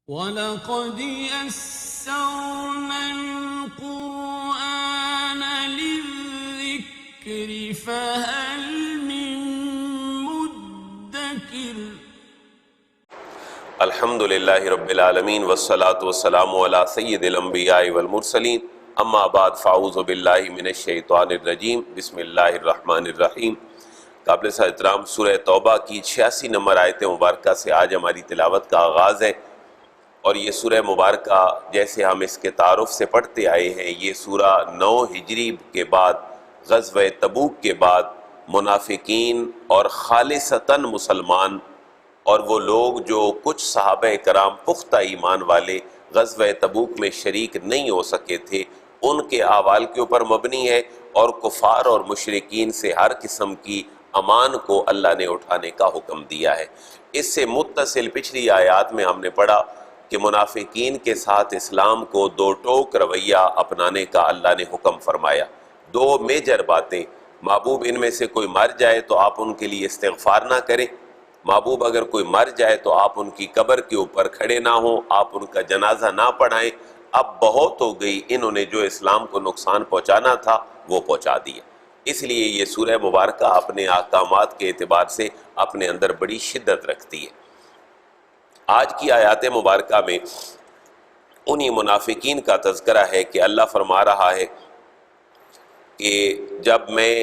وَلَقَدْ يَسَّرْنَا الْقُرْآنَ لِلذِّكْرِ فَهَلْ مِن مُّدَّكِرٍ۔ الحمد للہ رب العالمین والصلاة والسلام علی سید الانبیاء والمرسلین، اما بعد فاعوذ باللہ من الشیطان الرجیم، بسم اللہ الرحمن الرحیم۔ قابل احترام سورہ توبہ کی 86 نمبر آیت مبارکہ سے آج ہماری تلاوت کا آغاز ہے، اور یہ سورہ مبارکہ جیسے ہم اس کے تعارف سے پڑھتے آئے ہیں، یہ سورہ 9 ہجری کے بعد غزوہ تبوک کے بعد منافقین اور خالصتاً مسلمان اور وہ لوگ جو کچھ صحابہ کرام پختہ ایمان والے غزوہ تبوک میں شریک نہیں ہو سکے تھے، ان کے احوال کے اوپر مبنی ہے، اور کفار اور مشرکین سے ہر قسم کی امان کو اللہ نے اٹھانے کا حکم دیا ہے۔ اس سے متصل پچھلی آیات میں ہم نے پڑھا کہ منافقین کے ساتھ اسلام کو دو ٹوک رویہ اپنانے کا اللہ نے حکم فرمایا۔ دو میجر باتیں، محبوب ان میں سے کوئی مر جائے تو آپ ان کے لیے استغفار نہ کریں، محبوب اگر کوئی مر جائے تو آپ ان کی قبر کے اوپر کھڑے نہ ہوں، آپ ان کا جنازہ نہ پڑھائیں۔ اب بہت ہو گئی، انہوں نے جو اسلام کو نقصان پہنچانا تھا وہ پہنچا دیا۔ اس لیے یہ سورہ مبارکہ اپنے احکامات کے اعتبار سے اپنے اندر بڑی شدت رکھتی ہے۔ آج کی آیات مبارکہ میں انہی منافقین کا تذکرہ ہے کہ اللہ فرما رہا ہے کہ جب میں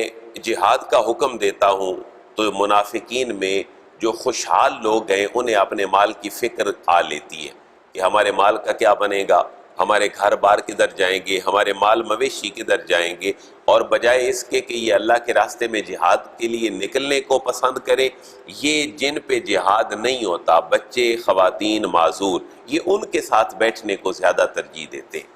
جہاد کا حکم دیتا ہوں تو منافقین میں جو خوشحال لوگ ہیں انہیں اپنے مال کی فکر آ لیتی ہے کہ ہمارے مال کا کیا بنے گا، ہمارے گھر بار کدھر جائیں گے، ہمارے مال مویشی کدھر جائیں گے، اور بجائے اس کے کہ یہ اللہ کے راستے میں جہاد کے لیے نکلنے کو پسند کرے، یہ جن پہ جہاد نہیں ہوتا، بچے، خواتین، معذور، یہ ان کے ساتھ بیٹھنے کو زیادہ ترجیح دیتے ہیں۔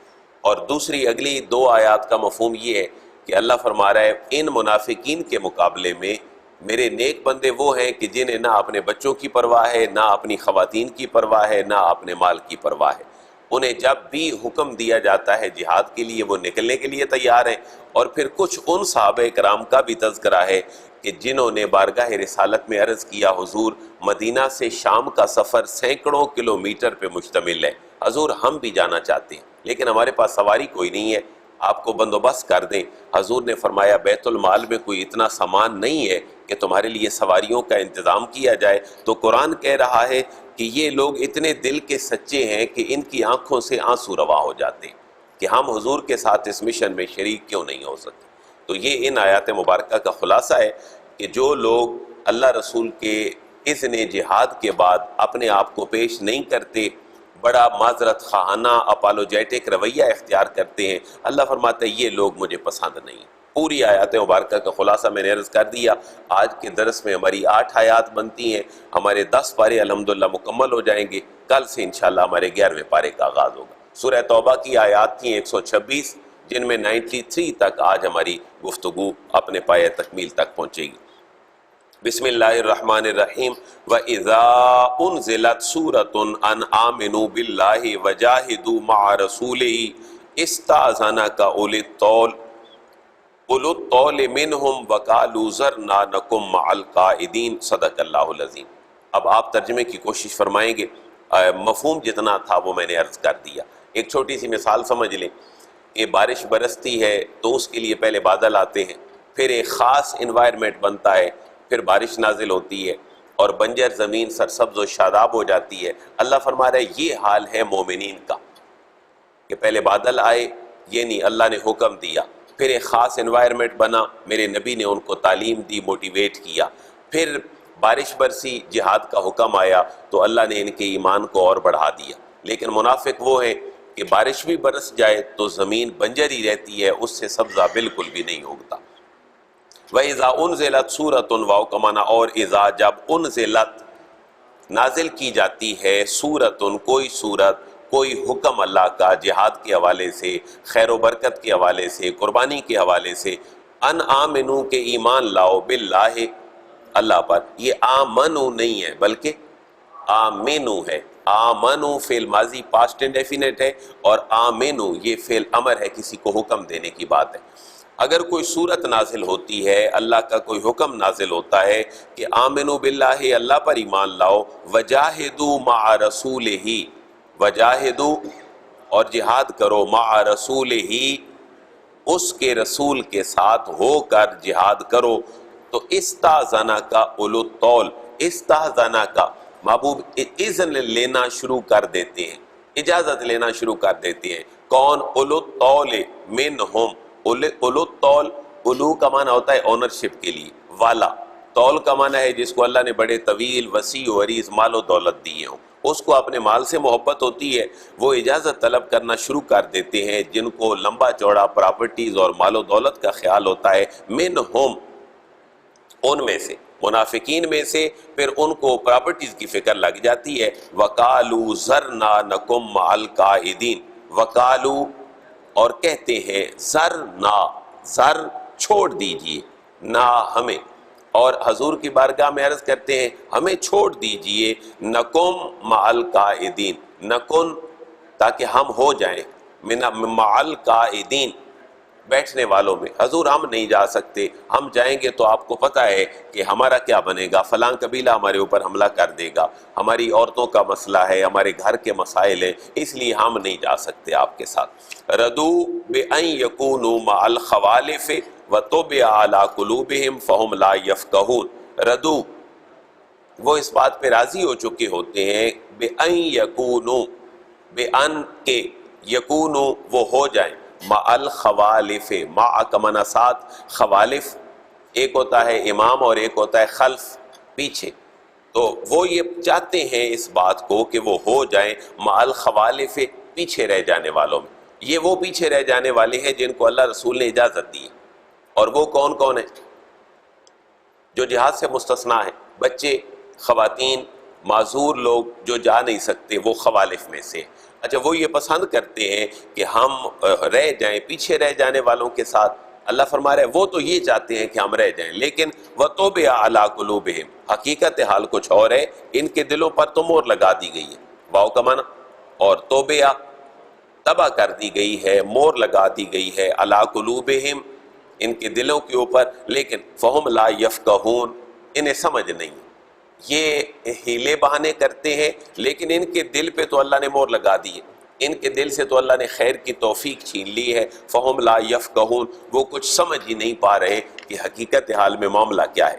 اور دوسری اگلی دو آیات کا مفہوم یہ ہے کہ اللہ فرما رہا ہے ان منافقین کے مقابلے میں میرے نیک بندے وہ ہیں کہ جنہیں نہ اپنے بچوں کی پرواہ ہے، نہ اپنی خواتین کی پرواہ ہے، نہ اپنے مال کی پرواہ ہے۔ انہیں جب بھی حکم دیا جاتا ہے جہاد کے لیے وہ نکلنے کے لیے تیار ہیں۔ اور پھر کچھ ان صحابہ کرام کا بھی تذکرہ ہے کہ جنہوں نے بارگاہ رسالت میں عرض کیا، حضور مدینہ سے شام کا سفر سینکڑوں کلومیٹر پہ مشتمل ہے، حضور ہم بھی جانا چاہتے ہیں لیکن ہمارے پاس سواری کوئی نہیں ہے، آپ کو بندوبست کر دیں۔ حضور نے فرمایا بیت المال میں کوئی اتنا سامان نہیں ہے کہ تمہارے لیے سواریوں کا انتظام کیا جائے۔ تو قرآن کہہ رہا ہے کہ یہ لوگ اتنے دل کے سچے ہیں کہ ان کی آنکھوں سے آنسو روا ہو جاتے ہیں کہ ہم حضور کے ساتھ اس مشن میں شریک کیوں نہیں ہو سکتے۔ تو یہ ان آیات مبارکہ کا خلاصہ ہے کہ جو لوگ اللہ رسول کے اذن جہاد کے بعد اپنے آپ کو پیش نہیں کرتے، بڑا معذرت خواہانہ اپالوجیٹک رویہ اختیار کرتے ہیں، اللہ فرماتا ہے یہ لوگ مجھے پسند نہیں۔ پوری آیات مبارکہ کا خلاصہ میں نے عرض کر دیا۔ آج کے درس میں ہماری 8 آیات بنتی ہیں، ہمارے 10 پارے الحمدللہ مکمل ہو جائیں گے، کل سے انشاءاللہ ہمارے 11ویں پارے کا آغاز ہوگا۔ سورہ توبہ کی آیات تھیں 126، جن میں 93 تک آج ہماری گفتگو اپنے پایہ تکمیل تک پہنچے گی۔ بسم اللہ الرحمن الرحیم وَإِذَا أُنزِلَتْ سُورَةٌ أَنْ آمِنُوا بِاللَّهِ وَجَاهِدُوا مَعَ رَسُولِهِ اسْتَأْذَنَكَ أُولُو الطَّوْلِ مِنْهُمْ وَقَالُوا ذَرْنَا نَكُن مَعَ الْقَاعِدِينَ۔ صدق اللہ العظیم۔ اب آپ ترجمے کی کوشش فرمائیں گے، مفہوم جتنا تھا وہ میں نے عرض کر دیا۔ ایک چھوٹی سی مثال سمجھ لیں کہ بارش برستی ہے تو اس کے لیے پہلے بادل آتے ہیں، پھر ایک خاص انوائرمنٹ بنتا ہے، پھر بارش نازل ہوتی ہے اور بنجر زمین سرسبز و شاداب ہو جاتی ہے۔ اللہ فرما رہا ہے یہ حال ہے مومنین کا کہ پہلے بادل آئے، یہ نہیں، اللہ نے حکم دیا، پھر ایک خاص انوائرمنٹ بنا، میرے نبی نے ان کو تعلیم دی، موٹیویٹ کیا، پھر بارش برسی، جہاد کا حکم آیا تو اللہ نے ان کے ایمان کو اور بڑھا دیا۔ لیکن منافق وہ ہیں کہ بارش بھی برس جائے تو زمین بنجر ہی رہتی ہے، اس سے سبزہ بالکل بھی نہیں اگتا۔ وَإِذَا أُنزِلَتْ سُورَةٌ واو کا معنی اور اذا جب انزلت نازل کی جاتی ہے سورتن کوئی سورت، کوئی حکم اللہ کا جہاد کے حوالے سے، خیر و برکت کے حوالے سے، قربانی کے حوالے سے، ان آمنو کے ایمان لاؤ باللہ اللہ پر، یہ آمنو نہیں ہے بلکہ آمنو ہے۔ آمنو فعل ماضی پاسٹ انڈیفینٹ ہے اور آمنو یہ فعل امر ہے، کسی کو حکم دینے کی بات ہے۔ اگر کوئی صورت نازل ہوتی ہے، اللہ کا کوئی حکم نازل ہوتا ہے کہ آمنو باللہ اللہ پر ایمان لاؤ، وجاہدوا مع رسولہ وجاہدو اور جہاد کرو مع رسول ہی اس کے رسول کے ساتھ ہو کر جہاد کرو. تو استاذنا کا اولو الطول، استاذنا کا محبوب اذن لینا شروع کر دیتے ہیں، اجازت لینا شروع کر دیتے ہیں. کون؟ اولو الطول منہم. اولو الطول، اولو کا معنی ہوتا ہے اونرشپ کے لیے، والا. طول کا معنی ہے جس کو اللہ نے بڑے طویل وسیع و عریض مال و دولت دیے ہوں، اس کو اپنے مال سے محبت ہوتی ہے، وہ اجازت طلب کرنا شروع کر دیتے ہیں. جن کو لمبا چوڑا پراپرٹیز اور مال و دولت کا خیال ہوتا ہے، منہم ان میں سے، منافقین میں سے، پھر ان کو پراپرٹیز کی فکر لگ جاتی ہے. وَقَالُوا ذَرْنَا نَكُمْ مَعَ الْقَاعِدِينَ، وَقَالُوا اور کہتے ہیں، ذَرْنَا زر چھوڑ دیجئے، نہ ہمیں، اور حضور کی بارگاہ میں عرض کرتے ہیں ہمیں چھوڑ دیجئے، نَكُمْ مَعَ الْقَاعِدِينَ، نَكُن تاکہ ہم ہو جائیں، مَعَ الْقَاعِدِينَ بیٹھنے والوں میں. حضور ہم نہیں جا سکتے، ہم جائیں گے تو آپ کو پتہ ہے کہ ہمارا کیا بنے گا، فلاں قبیلہ ہمارے اوپر حملہ کر دے گا، ہماری عورتوں کا مسئلہ ہے، ہمارے گھر کے مسائل ہیں، اس لیے ہم نہیں جا سکتے آپ کے ساتھ. ردو بأن یکونوا مع الخوالف وطبع علی قلوبہم فہم لا یفقہون. ردو وہ اس بات پہ راضی ہو چکے ہوتے ہیں، بأن یکونوا بأن کے یکونوا وہ ہو جائیں، مع الخوالف، مع کا معنی ساتھ، خوالف ایک ہوتا ہے امام اور ایک ہوتا ہے خلف پیچھے، تو وہ یہ چاہتے ہیں اس بات کو کہ وہ ہو جائیں مع الخوالف پیچھے رہ جانے والوں میں. یہ وہ پیچھے رہ جانے والے ہیں جن کو اللہ رسول نے اجازت دی ہے، اور وہ کون کون ہیں؟ جو جہاد سے مستثنا ہیں، بچے، خواتین، معذور لوگ جو جا نہیں سکتے، وہ خوالف میں سے. اچھا، وہ یہ پسند کرتے ہیں کہ ہم رہ جائیں پیچھے رہ جانے والوں کے ساتھ. اللہ فرما رہے ہیں وہ تو یہ چاہتے ہیں کہ ہم رہ جائیں، لیکن وَطُبِعَ عَلَىٰ قُلُوبِهِمْ حقیقت حال کچھ اور ہے، ان کے دلوں پر تو مہر لگا دی گئی ہے، واو کا معنی، اور توبیہ تباہ کر دی گئی ہے، مہر لگا دی گئی ہے، عَلَىٰ قُلُوبِهِمْ ان کے دلوں کے اوپر، لیکن فَهُمْ لَا يَفْقَهُونَ انہیں سمجھ نہیں. یہ ہیلے بہانے کرتے ہیں، لیکن ان کے دل پہ تو اللہ نے مہر لگا دی ہے، ان کے دل سے تو اللہ نے خیر کی توفیق چھین لی ہے. فہم لا یفقہون وہ کچھ سمجھ ہی نہیں پا رہے کہ حقیقت حال میں معاملہ کیا ہے.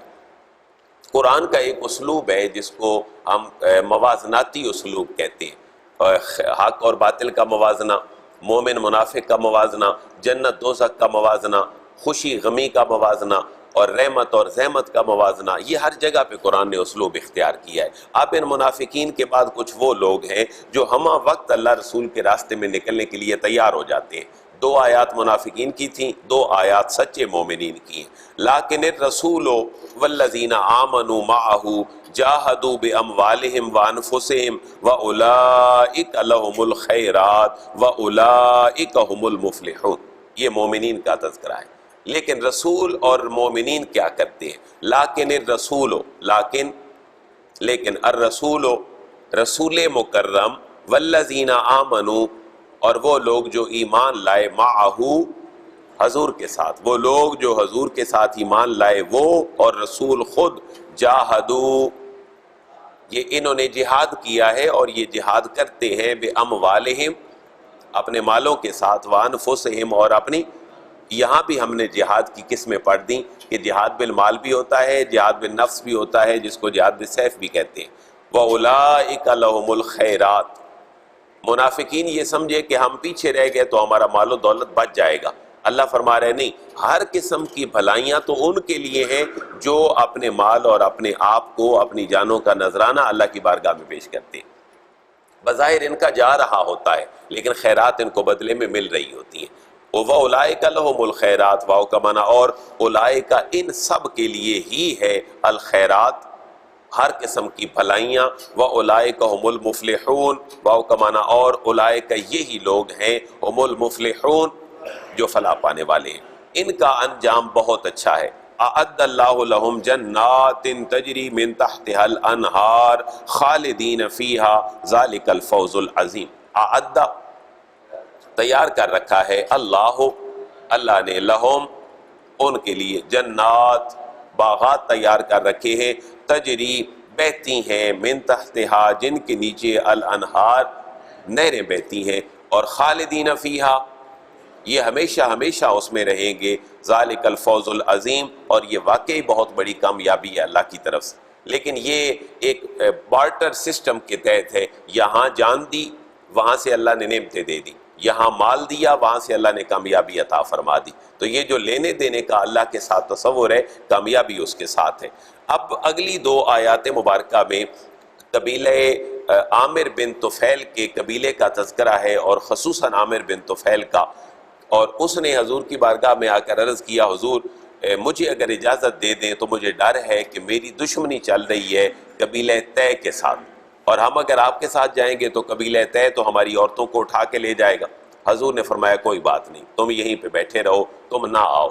قرآن کا ایک اسلوب ہے جس کو ہم موازناتی اسلوب کہتے ہیں، حق اور باطل کا موازنہ، مومن منافق کا موازنہ، جنت دوزخ کا موازنہ، خوشی غمی کا موازنہ، اور رحمت اور زحمت کا موازنہ. یہ ہر جگہ پہ قرآن نے اسلوب اختیار کیا ہے. اب ان منافقین کے بعد کچھ وہ لوگ ہیں جو ہمہ وقت اللہ رسول کے راستے میں نکلنے کے لیے تیار ہو جاتے ہیں. 2 آیات منافقین کی تھیں، 2 آیات سچے مومنین کی ہیں. لیکن الرسول والذین آمنوا معہ جاہدوا باموالہم وانفسہم واولئک لہم الخیرات واولئک هم المفلحون. یہ مومنین کا تذکرہ ہے. لیکن رسول اور مومنین کیا کرتے ہیں؟ لیکن الرسول، لیکن الرسول رسول مکرم، والذین آمنوا اور وہ لوگ جو ایمان لائے، معہو حضور کے ساتھ، وہ لوگ جو حضور کے ساتھ ایمان لائے، وہ اور رسول خود، جاہدو یہ انہوں نے جہاد کیا ہے اور یہ جہاد کرتے ہیں، باموالہم اپنے مالوں کے ساتھ، وانفسہم اور اپنی. یہاں بھی ہم نے جہاد کی قسمیں پڑھ دیں کہ جہاد بالمال بھی ہوتا ہے، جہاد بالنفس بھی ہوتا ہے، جس کو جہاد بالسیف بھی کہتے ہیں. وَأُولَئِكَ لَهُمُ الْخَيْرَاتِ منافقین یہ سمجھے کہ ہم پیچھے رہ گئے تو ہمارا مال و دولت بچ جائے گا. اللہ فرما رہے نہیں، ہر قسم کی بھلائیاں تو ان کے لیے ہیں جو اپنے مال اور اپنے آپ کو، اپنی جانوں کا نذرانہ اللہ کی بارگاہ میں پیش کرتے ہیں. بظاہر ان کا جا رہا ہوتا ہے لیکن خیرات ان کو بدلے میں مل رہی ہوتی ہیں. وَأُولَئِكَ لَهُمُ الْخَيْرَاتِ واو کا معنی اور اولئک ان سب کے لیے ہی ہے الخیرات ہر قسم کی بھلائیاں. وَأُولَئِكَ هُمُ الْمُفْلِحُونَ واو کا معنی اور اولئک یہی لوگ ہیں ہم المفلحون جو فلاح پانے والے ہیں. ان کا انجام بہت اچھا ہے. اعد اللہ لہم جنات تجری من تحتها الانہار خالدین فیہا ذالک الفوز العظیم. اعد تیار کر رکھا ہے اللہ نے لہم ان کے لیے جنات باغات تیار کر رکھے ہیں، تجری بہتی ہیں، من تحتہا جن کے نیچے الانہار نہریں بہتی ہیں، اور خالدین فیہا، یہ ہمیشہ ہمیشہ اس میں رہیں گے، ذالک الفوز العظیم، اور یہ واقعی بہت بڑی کامیابی ہے اللہ کی طرف سے۔ لیکن یہ ایک بارٹر سسٹم کے تحت ہے، یہاں جان دی وہاں سے اللہ نے نعمتیں دے دی، یہاں مال دیا وہاں سے اللہ نے کامیابی عطا فرما دی۔ تو یہ جو لینے دینے کا اللہ کے ساتھ تصور ہے، کامیابی اس کے ساتھ ہے۔ اب اگلی 2 آیات مبارکہ میں قبیلہ عامر بن طفیل کے قبیلے کا تذکرہ ہے، اور خصوصاً عامر بن طفیل کا، اور اس نے حضور کی بارگاہ میں آ کر عرض کیا، حضور مجھے اگر اجازت دے دیں تو مجھے ڈر ہے کہ میری دشمنی چل رہی ہے قبیلہ طے کے ساتھ، اور ہم اگر آپ کے ساتھ جائیں گے تو قبیلہ طے تو ہماری عورتوں کو اٹھا کے لے جائے گا۔ حضور نے فرمایا کوئی بات نہیں، تم یہیں پہ بیٹھے رہو، تم نہ آؤ۔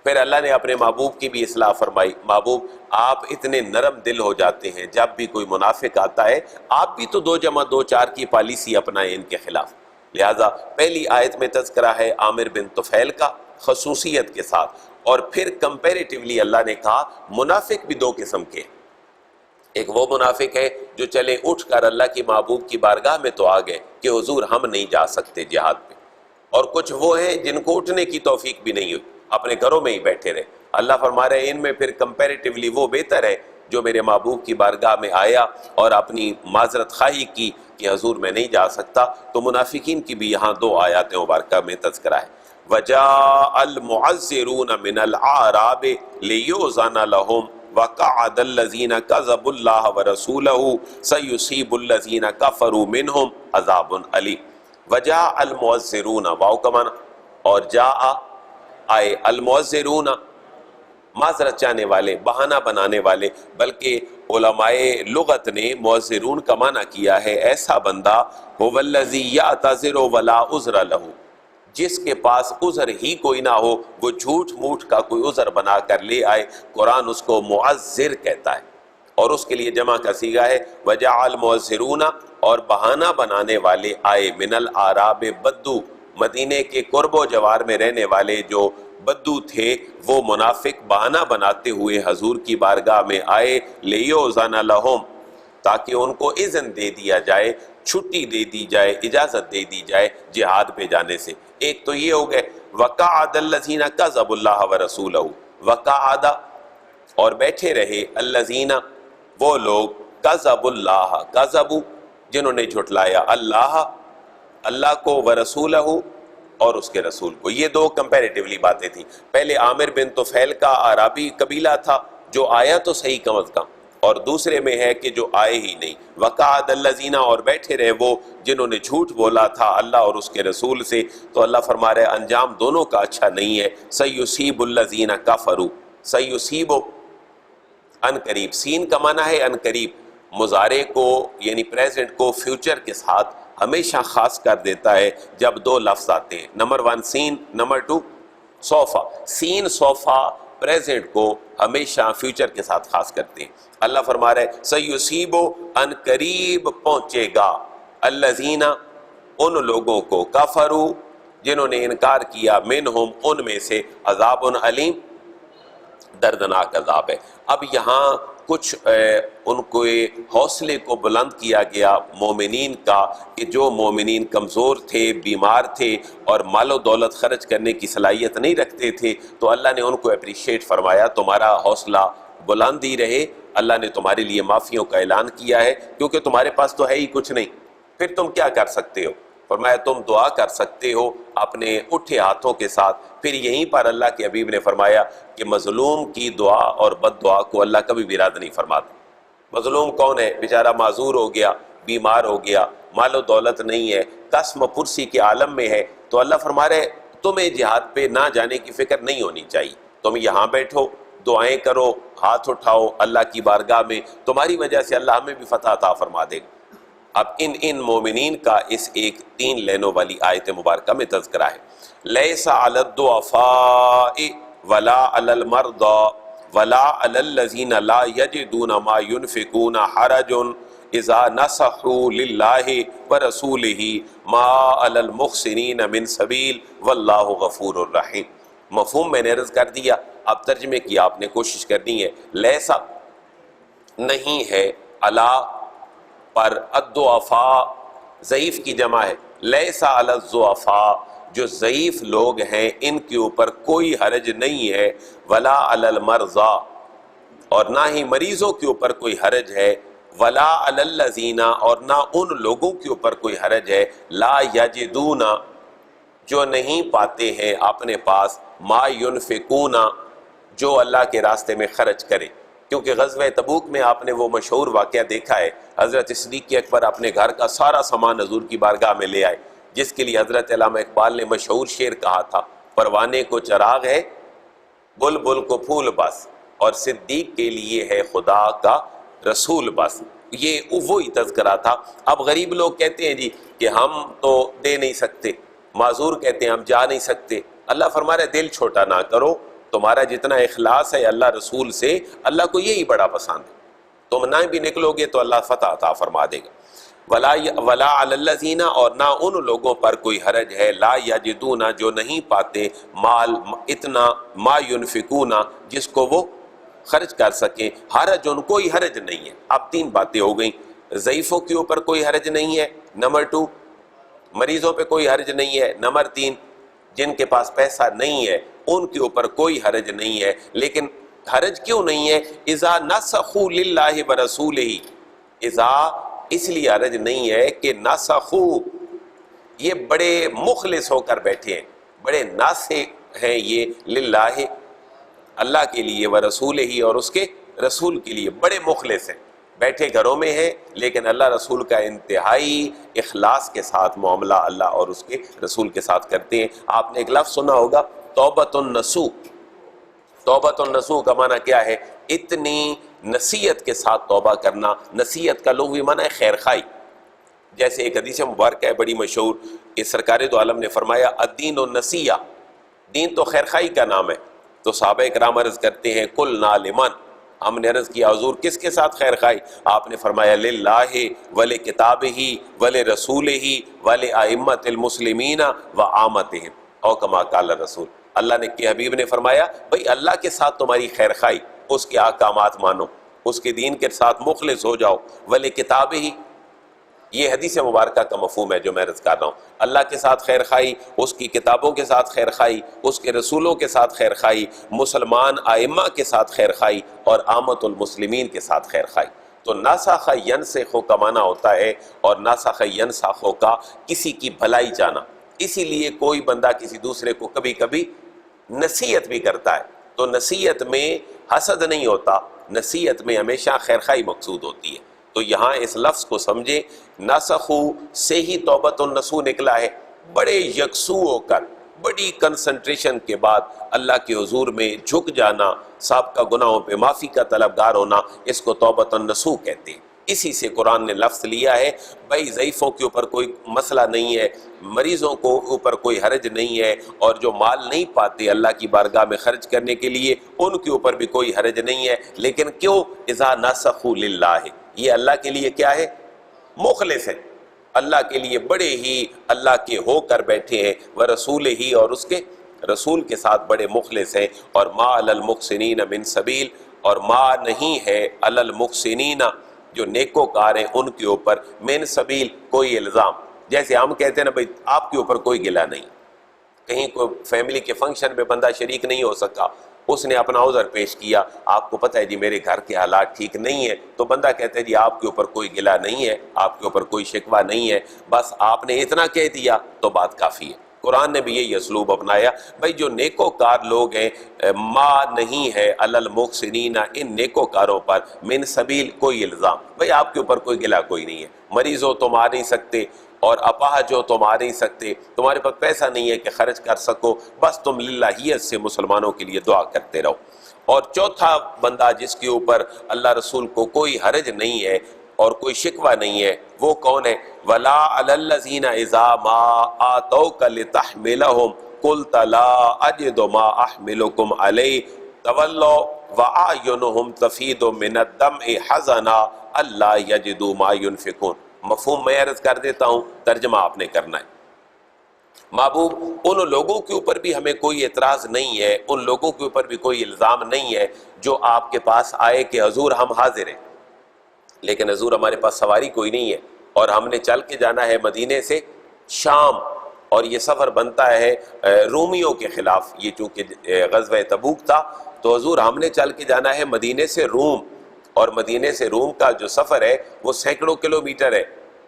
پھر اللہ نے اپنے محبوب کی بھی اصلاح فرمائی، محبوب آپ اتنے نرم دل ہو جاتے ہیں، جب بھی کوئی منافق آتا ہے آپ بھی تو 2 جمع 2 4 کی پالیسی اپنائیں ان کے خلاف۔ لہٰذا پہلی آیت میں تذکرہ ہے عامر بن طفیل کا خصوصیت کے ساتھ، اور پھر کمپیریٹیولی اللہ نے کہا منافق بھی 2 قسم کے ہیں۔ ایک وہ منافق ہے جو چلے اٹھ کر اللہ کی محبوب کی بارگاہ میں تو آ گئے کہ حضور ہم نہیں جا سکتے جہاد پہ، اور کچھ وہ ہیں جن کو اٹھنے کی توفیق بھی نہیں ہوئی، اپنے گھروں میں ہی بیٹھے رہے۔ اللہ فرما رہے ہیں ان میں پھر کمپیریٹیولی وہ بہتر ہے جو میرے محبوب کی بارگاہ میں آیا اور اپنی معذرت خواہی کی کہ حضور میں نہیں جا سکتا۔ تو منافقین کی بھی یہاں 2 آیات مبارکہ میں تذکرہ ہے۔ وَجَاءَ الْمُعَذِّرُونَ مِنَ الْأَعْرَابِ لِيُؤْذَنَ لَهُمْ وَقَعَدَ الَّذِينَ كَذَبُوا اللَّهَ وَرَسُولَهُ سَيُصِيبُ الَّذِينَ كَفَرُوا مِنْهُمْ عَذَابٌ أَلِيمٌ۔ وَجَاءَ الْمُعَذِّرُونَ، واو کا معنی، اور جاء آئے، المعذرون معذرت چاہنے والے، بہانہ بنانے والے، بلکہ علماء لغت نے معذرون کا معنی کیا ہے ایسا بندہ هو الذی یعتذر ولا عذر له، جس کے پاس عذر ہی کوئی نہ ہو، وہ جھوٹ موٹ کا کوئی عذر بنا کر لے آئے، قرآن اس کو معذر کہتا ہے، اور اس کے لیے جمع کا صیغہ ہے وجاء المعذرون، اور بہانہ بنانے والے آئے، من الاعراب بدو، مدینے کے قرب و جوار میں رہنے والے جو بدو تھے وہ منافق بہانہ بناتے ہوئے حضور کی بارگاہ میں آئے، لیؤذن لہم، تاکہ ان کو اذن دے دیا جائے، چھٹی دے دی جائے، اجازت دے دی جائے جہاد پہ جانے سے۔ ایک تو یہ ہو گئے وقعد الذین کذبوا اللہ ورسولہ، وقعد اور بیٹھے رہے الذین وہ لوگ کذبوا اللہ، کذبوا جنہوں نے جھٹلایا اللہ کو، ورسولہ اور اس کے رسول کو۔ یہ 2 کمپیریٹیولی باتیں تھیں۔ پہلے عامر بن طفیل کا عربی قبیلہ تھا جو آیا تو صحیح کم از کم، اور دوسرے میں ہے کہ جو آئے ہی نہیں۔ وقعد الذین، اور بیٹھے رہے وہ جنہوں نے جھوٹ بولا تھا اللہ اور اس کے رسول سے۔ تو اللہ فرما رہے انجام دونوں کا اچھا نہیں ہے۔ سیصیب الذین کفروا، سیصیب ان قریب، سین کا معنی ہے ان قریب، مضارع کو یعنی پریزنٹ کو فیوچر کے ساتھ ہمیشہ خاص کر دیتا ہے جب 2 لفظ آتے ہیں، نمبر 1 سین، نمبر 2 سوفا۔ سین سوفا پریزنٹ کو ہمیشہ فیوچر کے ساتھ خاص کرتے ہیں۔ اللہ فرما رہے سیصیب ان قریب پہنچے گا، الذین ان لوگوں کو، کفروا جنہوں نے انکار کیا، منہم ان میں سے، عذاب علیم دردناک عذاب ہے۔ اب یہاں کچھ ان کو حوصلے کو بلند کیا گیا مومنین کا، کہ جو مومنین کمزور تھے، بیمار تھے اور مال و دولت خرچ کرنے کی صلاحیت نہیں رکھتے تھے، تو اللہ نے ان کو اپریشیٹ فرمایا تمہارا حوصلہ بلند ہی رہے، اللہ نے تمہارے لیے معافیوں کا اعلان کیا ہے، کیونکہ تمہارے پاس تو ہے ہی کچھ نہیں، پھر تم کیا کر سکتے ہو؟ فرمایا تم دعا کر سکتے ہو اپنے اٹھے ہاتھوں کے ساتھ۔ پھر یہیں پر اللہ کے حبیب نے فرمایا کہ مظلوم کی دعا اور بد دعا کو اللہ کبھی بھی رد نہیں فرماتا۔ مظلوم کون ہے؟ بیچارہ معذور ہو گیا، بیمار ہو گیا، مال و دولت نہیں ہے، قسم پرسی کے عالم میں ہے، تو اللہ فرما رہے تمہیں جہاد پہ نہ جانے کی فکر نہیں ہونی چاہیے، تم یہاں بیٹھو، دعائیں کرو، ہاتھ اٹھاؤ اللہ کی بارگاہ میں، تمہاری وجہ سے اللہ ہمیں بھی فتح عطا فرما دے گا۔ اب ان مومنین کا اس ایک 3 لینوں والی آیت مبارکہ میں تذکرہ ہے۔ لیس علی الضعفاء ولا علی المرضى ولا علی الذین لا یجدون ما ينفقون حرج اذا نصحوا للہ ورسولہ ما علی المحسنین من سبیل واللہ غفور الرحیم۔ مفہوم میں نے عرض کر دیا، اب ترجمے کی آپ نے کوشش کرنی ہے۔ لیسا نہیں ہے علی پر، الضعفاء ضعیف کی جمع ہے، لیس علی الضعفاء، جو ضعیف لوگ ہیں ان کے اوپر کوئی حرج نہیں ہے، ولا علی المرضى، اور نہ ہی مریضوں کے اوپر کوئی حرج ہے، ولا علی الذین، اور نہ ان لوگوں کے اوپر کوئی حرج ہے، لا یجدون، جو نہیں پاتے ہیں اپنے پاس، ما ینفقون، جو اللہ کے راستے میں خرچ کرے۔ کیونکہ غزوہ تبوک میں آپ نے وہ مشہور واقعہ دیکھا ہے، حضرت صدیق اکبر اپنے گھر کا سارا سامان حضور کی بارگاہ میں لے آئے، جس کے لیے حضرت علامہ اقبال نے مشہور شعر کہا تھا، پروانے کو چراغ ہے بلبل کو پھول بس، اور صدیق کے لیے ہے خدا کا رسول بس۔ یہ وہی تذکرہ تھا۔ اب غریب لوگ کہتے ہیں جی کہ ہم تو دے نہیں سکتے، معذور کہتے ہیں ہم جا نہیں سکتے۔ اللہ فرما رہے دل چھوٹا نہ کرو، تمہارا جتنا اخلاص ہے اللہ رسول سے، اللہ کو یہی بڑا پسند ہے۔ تم نہ بھی نکلو گے تو اللہ فتح عطا فرما دے گا۔ ولا علی الذین، اور نہ ان لوگوں پر کوئی حرج ہے، لا یجدون، جو نہیں پاتے مال اتنا، ما ینفقون، جس کو وہ خرچ کر سکیں، حرج، ان کوئی حرج نہیں ہے۔ اب تین باتیں ہو گئیں، ضعیفوں کے اوپر کوئی حرج نہیں ہے، نمبر 2 مریضوں پہ کوئی حرج نہیں ہے، نمبر 3 جن کے پاس پیسہ نہیں ہے ان کے اوپر کوئی حرج نہیں ہے۔ لیکن حرج کیوں نہیں ہے؟ اذا نسخوا للہ ورسولہ، اذا اس لیے حرج نہیں ہے کہ نسخوا، یہ بڑے مخلص ہو کر بیٹھے ہیں، بڑے ناصح ہیں یہ للہ، اللہ کے لیے، ورسولہ، اور اس کے رسول کے لیے بڑے مخلص ہیں، بیٹھے گھروں میں ہیں لیکن اللہ رسول کا انتہائی اخلاص کے ساتھ معاملہ اللہ اور اس کے رسول کے ساتھ کرتے ہیں۔ آپ نے ایک لفظ سنا ہوگا توبۃ النسوح، توبۃ النسوح کا معنی کیا ہے؟ اتنی نصیحت کے ساتھ توبہ کرنا۔ نصیحت کا لغوی معنی ہے خیر خواہی۔ جیسے ایک حدیث مبارکہ ہے بڑی مشہور کہ سرکار دو عالم نے فرمایا الدین النصیحہ، دین تو خیر خواہی کا نام ہے۔ تو صحابہ اکرام عرض کرتے ہیں قلنا لمن، ہم نے عرض کیا حضور کس کے ساتھ خیر خواہی؟ آپ نے فرمایا للہ ولکتابہ ولرسولہ ولائمۃ المسلمین وعامتہم، او کما قال رسول، اللہ نے کہ حبیب نے فرمایا بھئی اللہ کے ساتھ تمہاری خیر خواہی، اس کے احکامات مانو، اس کے دین کے ساتھ مخلص ہو جاؤ، ولکتابہ، یہ حدیث مبارکہ کا مفہوم ہے جو میں عرض کر رہا ہوں، اللہ کے ساتھ خیر خواہی، اس کی کتابوں کے ساتھ خیر خواہی، اس کے رسولوں کے ساتھ خیر خواہی، مسلمان ائمہ کے ساتھ خیر خواہی، اور عامت المسلمین کے ساتھ خیر خواہی۔ تو ناسخ ینسخ کا معنی ہوتا ہے، اور ناسخ ینسخ کا کسی کی بھلائی چاہنا۔ اسی لیے کوئی بندہ کسی دوسرے کو کبھی کبھی نصیحت بھی کرتا ہے، تو نصیحت میں حسد نہیں ہوتا، نصیحت میں ہمیشہ خیر خواہی مقصود ہوتی ہے۔ تو یہاں اس لفظ کو سمجھے، نسخو سے ہی توبۃ النسوح نکلا ہے، بڑے یکسو ہو کر، بڑی کنسنٹریشن کے بعد اللہ کے حضور میں جھک جانا، سابقہ گناہوں پہ معافی کا طلبگار ہونا، اس کو توبۃ النسوح کہتے ہیں۔ اسی سے قرآن نے لفظ لیا ہے، بھائی ضعیفوں کے اوپر کوئی مسئلہ نہیں ہے، مریضوں کو اوپر کوئی حرج نہیں ہے، اور جو مال نہیں پاتے اللہ کی بارگاہ میں خرچ کرنے کے لیے ان کے اوپر بھی کوئی حرج نہیں ہے۔ لیکن کیوں؟ اذا نسخوا للہ، یہ اللہ کے لیے کیا ہے؟ مخلص ہے، اللہ کے لیے بڑے ہی اللہ کے ہو کر بیٹھے ہیں، ورسولہ ہی، اور اس کے رسول کے ساتھ بڑے مخلص ہیں۔ اور ما علی المحسنین من سبیل، اور ما نہیں ہے علی المحسنین، جو نیکوکار ہیں ان کے اوپر، من سبیل، کوئی الزام۔ جیسے ہم کہتے ہیں نا بھائی آپ کے اوپر کوئی گلہ نہیں، کہیں کوئی فیملی کے فنکشن پہ بندہ شریک نہیں ہو سکا، اس نے اپنا عذر پیش کیا، آپ کو پتہ ہے جی میرے گھر کے حالات ٹھیک نہیں ہیں، تو بندہ کہتا ہے جی آپ کے اوپر کوئی گلہ نہیں ہے، آپ کے اوپر کوئی شکوہ نہیں ہے، بس آپ نے اتنا کہہ دیا تو بات کافی ہے۔ قرآن نے بھی یہی اسلوب اپنایا، بھائی جو نیکوکار لوگ ہیں، ما نہیں ہے علی المحسنین، ان نیکوکاروں پر، من سبیل، کوئی الزام، بھائی آپ کے اوپر کوئی گلہ کوئی نہیں ہے، مریض ہو تم آ نہیں سکتے، اور اپاہج ہو تم آ نہیں سکتے، تمہارے پاس پیسہ نہیں ہے کہ خرچ کر سکو، بس تم للہیت سے مسلمانوں کے لیے دعا کرتے رہو۔ اور چوتھا بندہ جس کے اوپر اللہ رسول کو کوئی حرج نہیں ہے اور کوئی شکوہ نہیں ہے، وہ کون ہے؟ وَلَا عَلَى الَّذِينَ إِذَا مَا آتَوْكَ لِتَحْمِلَهُمْ قُلْتَ لَا أَجِدُ مَا أَحْمِلُكُمْ عَلَيْهِ تَوَلَّوْا وَأَعْيُنُهُمْ تَفِيضُ مِنَ الدَّمْعِ حَزَنًا أَلَّا يَجِدُوا مَا يُنْفِقُونَ۔ مفہوم میں عرض کر دیتا ہوں، ترجمہ آپ نے کرنا ہے۔ محبوب، ان لوگوں کے اوپر بھی ہمیں کوئی اعتراض نہیں ہے، ان لوگوں کے اوپر بھی کوئی الزام نہیں ہے جو آپ کے پاس آئے کہ حضور ہم حاضر ہیں، لیکن حضور ہمارے پاس سواری کوئی نہیں ہے، اور ہم نے چل کے جانا ہے مدینے سے شام، اور یہ سفر بنتا ہے رومیوں کے خلاف، یہ چونکہ غزوہ تبوک تھا تو حضور ہم نے چل کے جانا ہے مدینے سے روم، اور مدینے سے روم کا جو سفر ہے وہ سینکڑوں کلومیٹر ہے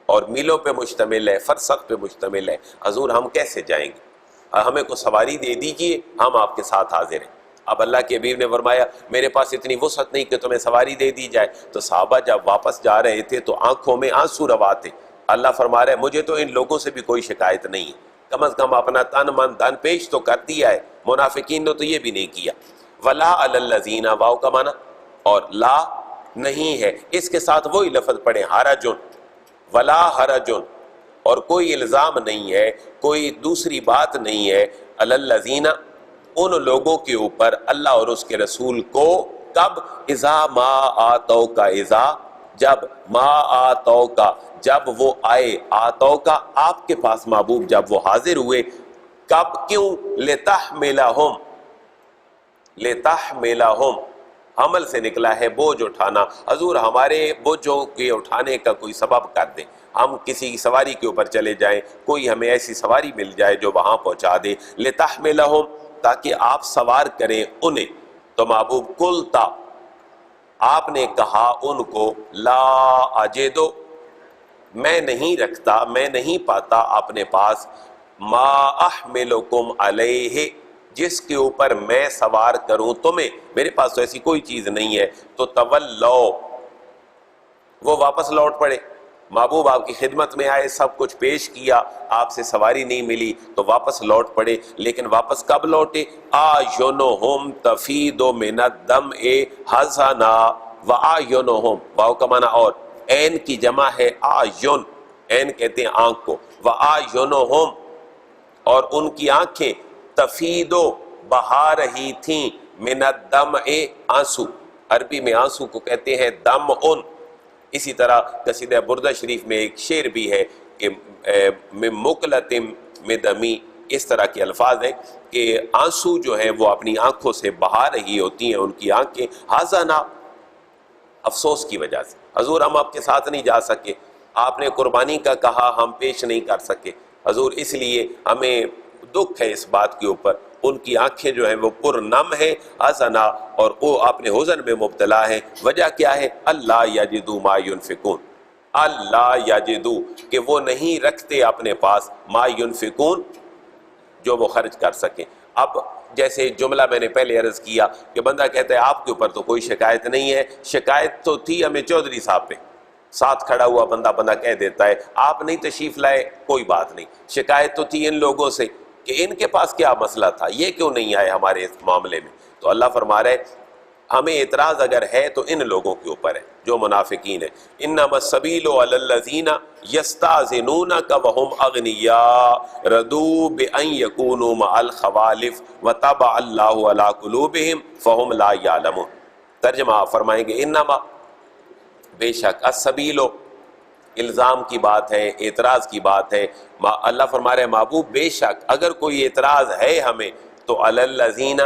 اور میلوں پہ مشتمل ہے، فرسخ پہ مشتمل ہے۔ حضور ہم کیسے جائیں گے؟ ہمیں کو سواری دے دیجئے، ہم آپ کے ساتھ حاضر ہیں۔ اب اللہ کے حبیب نے فرمایا میرے پاس اتنی وسعت نہیں کہ تمہیں سواری دے دی جائے۔ تو صحابہ جب واپس جا رہے تھے تو آنکھوں میں آنسو روا تھے۔ اللہ فرما رہا ہے مجھے تو ان لوگوں سے بھی کوئی شکایت نہیں ہے، کم از کم اپنا تن من دن پیش تو کر دیا ہے، منافقین نے تو یہ بھی نہیں کیا۔ ولا علی الذین، واو کا معنی اور لا نہیں ہے، اس کے ساتھ وہی لفظ پڑھیں حرجن، ولا حرجن، اور کوئی الزام نہیں ہے، کوئی دوسری بات نہیں ہے، علی الذین، ان لوگوں کے اوپر اللہ اور اس کے رسول کو، کب؟ اذا ما آتو کا، اذا جب، ما آتو کا جب وہ آئے، آتو کا آپ کے پاس محبوب جب وہ حاضر ہوئے، کب؟ کیوں؟ لتحملہم، لتحملہم حمل سے نکلا ہے بوجھ اٹھانا، حضور ہمارے بوجھوں کے اٹھانے کا کوئی سبب کر دیں، ہم کسی سواری کے اوپر چلے جائیں، کوئی ہمیں ایسی سواری مل جائے جو وہاں پہنچا دے، لتحملہم تاکہ آپ سوار کریں انہیں۔ تو محبوب قلتا، آپ نے کہا ان کو، لا اجدو، میں نہیں رکھتا، میں نہیں پاتا اپنے پاس، ما احملکم علیہ، جس کے اوپر میں سوار کروں تمہیں، میرے پاس تو ایسی کوئی چیز نہیں ہے۔ تو تولو، وہ واپس لوٹ پڑے، محبوب آپ کی خدمت میں آئے، سب کچھ پیش کیا، آپ سے سواری نہیں ملی تو واپس لوٹ پڑے، لیکن واپس کب لوٹے؟ آیونہم تفید من الدمع حزنا، وآیونہم، واو کا معنی اور، عین کی جمع ہے آیون، عین کہتے ہیں آنکھ کو، وآیونہم، اور ان کی آنکھیں، تفیدو بہا رہی تھیں، من الدمع آنسو، عربی میں آنسو کو کہتے ہیں دمعن۔ اسی طرح قصیدہ بردہ شریف میں ایک شعر بھی ہے کہ من مقلۃ من دمی، اس طرح کے الفاظ ہیں کہ آنسو جو ہیں وہ اپنی آنکھوں سے بہا رہی ہوتی ہیں ان کی آنکھیں، حزنا، افسوس کی وجہ سے۔ حضور ہم آپ کے ساتھ نہیں جا سکے، آپ نے قربانی کا کہا ہم پیش نہیں کر سکے حضور، اس لیے ہمیں دکھ ہے اس بات کے اوپر، ان کی آنکھیں جو ہیں وہ پرنم ہیں، حزنا، اور وہ اپنے حزن میں مبتلا ہیں۔ وجہ کیا ہے؟ اللہ یجدو ما ینفقون، اللہ یجدو، کہ وہ نہیں رکھتے اپنے پاس، ما ینفقون، جو وہ خرچ کر سکیں۔ اب جیسے جملہ میں نے پہلے عرض کیا کہ بندہ کہتا ہے آپ کے اوپر تو کوئی شکایت نہیں ہے، شکایت تو تھی ہمیں چودھری صاحب پہ، ساتھ کھڑا ہوا بندہ کہہ دیتا ہے آپ نہیں تشریف لائے، کوئی بات نہیں، شکایت تو تھی ان لوگوں سے کہ ان کے پاس کیا مسئلہ تھا، یہ کیوں نہیں آئے ہمارے اس معاملے میں۔ تو اللہ فرما رہا ہے ہمیں اعتراض اگر ہے تو ان لوگوں کے اوپر ہے جو منافقین ہیں۔ انما السبیل علی الذین یستأذنونک وهم اغنیاء رضوا بان یکونوا مع الخوالف وطبع اللہ علی قلوبہم فهم لا یعلمون۔ ترجمہ فرمائیں گے انما، بے شک، السبیل، الزام کی بات ہے، اعتراض کی بات ہے، اللہ فرما رہے ہیں محبوب بے شک اگر کوئی اعتراض ہے ہمیں تو علی الذین،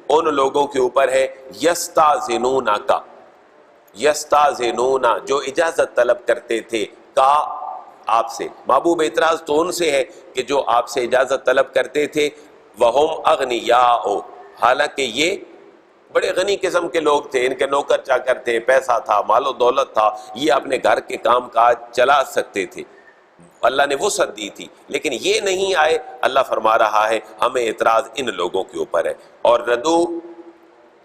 ان لوگوں کے اوپر ہے، یستأذنونک، یستأذنون، جو اجازت طلب کرتے تھے، کا آپ سے، محبوب اعتراض تو ان سے ہے کہ جو آپ سے اجازت طلب کرتے تھے، وہم اغنیاء، حالانکہ یہ بڑے غنی قسم کے لوگ تھے، ان کے نوکر چاکر تھے، پیسہ تھا، مال و دولت تھا، یہ اپنے گھر کے کام کاج چلا سکتے تھے، اللہ نے وسعت دی تھی، لیکن یہ نہیں آئے۔ اللہ فرما رہا ہے ہمیں اعتراض ان لوگوں کے اوپر ہے، اور ردو،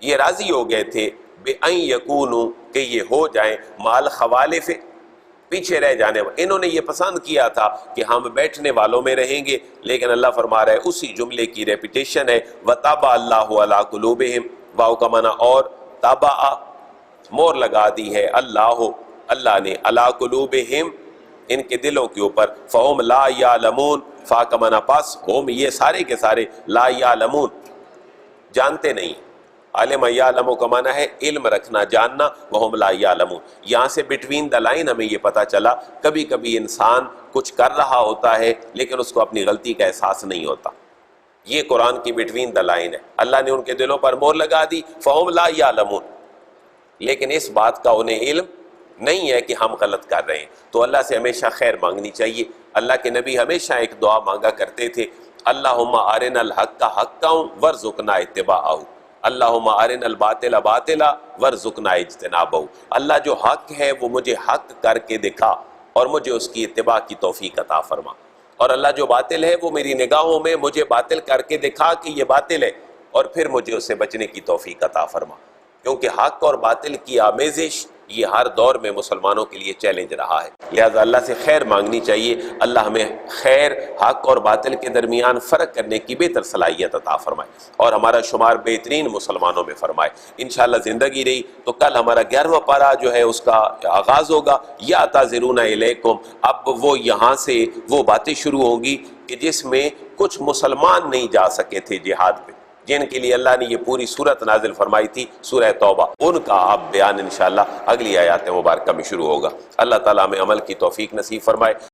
یہ راضی ہو گئے تھے، بِأَن یکونوا، کہ یہ ہو جائیں، مال خوالف، پیچھے رہ جانے والے، انہوں نے یہ پسند کیا تھا کہ ہم بیٹھنے والوں میں رہیں گے، لیکن اللہ فرما رہا ہے اسی جملے کی ریپیٹیشن ہے، وَطَبَعَ اللَّهُ عَلَىٰ قُلُوبِهِمْ، واو کا معنی اور، تابع، مور لگا دی ہے اللہ نے، عَلَىٰ قُلُوبِهِمْ، ان کے دلوں کے اوپر، فَهُمْ لَا يَعْلَمُونَ، فا کا معنی پس، ہم یہ سارے کے سارے، لا یعلمون، جانتے نہیں، علم یعلم کا معنی ہے علم رکھنا، جاننا، وہم لا یعلمون۔ یہاں سے بٹوین دا لائن ہمیں یہ پتہ چلا کبھی کبھی انسان کچھ کر رہا ہوتا ہے لیکن اس کو اپنی غلطی کا احساس نہیں ہوتا، یہ قرآن کی بٹوین دا لائن ہے، اللہ نے ان کے دلوں پر مور لگا دی، فہم لا یعلمون، لیکن اس بات کا انہیں علم نہیں ہے کہ ہم غلط کر رہے ہیں۔ تو اللہ سے ہمیشہ خیر مانگنی چاہیے۔ اللہ کے نبی ہمیشہ ایک دعا مانگا کرتے تھے، اللہم ارنا الحق حقا وارزقنا اتباعہ، اللہم ارنا الباطل باطلا وارزقنا اجتنابہ۔ اللہ جو حق ہے وہ مجھے حق کر کے دکھا اور مجھے اس کی اتباع کی توفیق عطا فرما، اور اللہ جو باطل ہے وہ میری نگاہوں میں مجھے باطل کر کے دکھا کہ یہ باطل ہے، اور پھر مجھے اس سے بچنے کی توفیق عطا فرما، کیونکہ حق اور باطل کی آمیزش یہ ہر دور میں مسلمانوں کے لیے چیلنج رہا ہے۔ لہذا اللہ سے خیر مانگنی چاہیے، اللہ ہمیں خیر، حق اور باطل کے درمیان فرق کرنے کی بہتر صلاحیت عطا فرمائے اور ہمارا شمار بہترین مسلمانوں میں فرمائے۔ انشاءاللہ زندگی رہی تو کل ہمارا 11واں پارہ جو ہے اس کا آغاز ہوگا، یا تعذرون الیکم۔ اب وہ یہاں سے وہ باتیں شروع ہوگی کہ جس میں کچھ مسلمان نہیں جا سکے تھے جہاد پہ، جن کے لیے اللہ نے یہ پوری سورت نازل فرمائی تھی، سورہ توبہ، ان کا اب بیان انشاءاللہ اگلی آیات مبارکہ میں شروع ہوگا۔ اللہ تعالیٰ ہمیں عمل کی توفیق نصیب فرمائے۔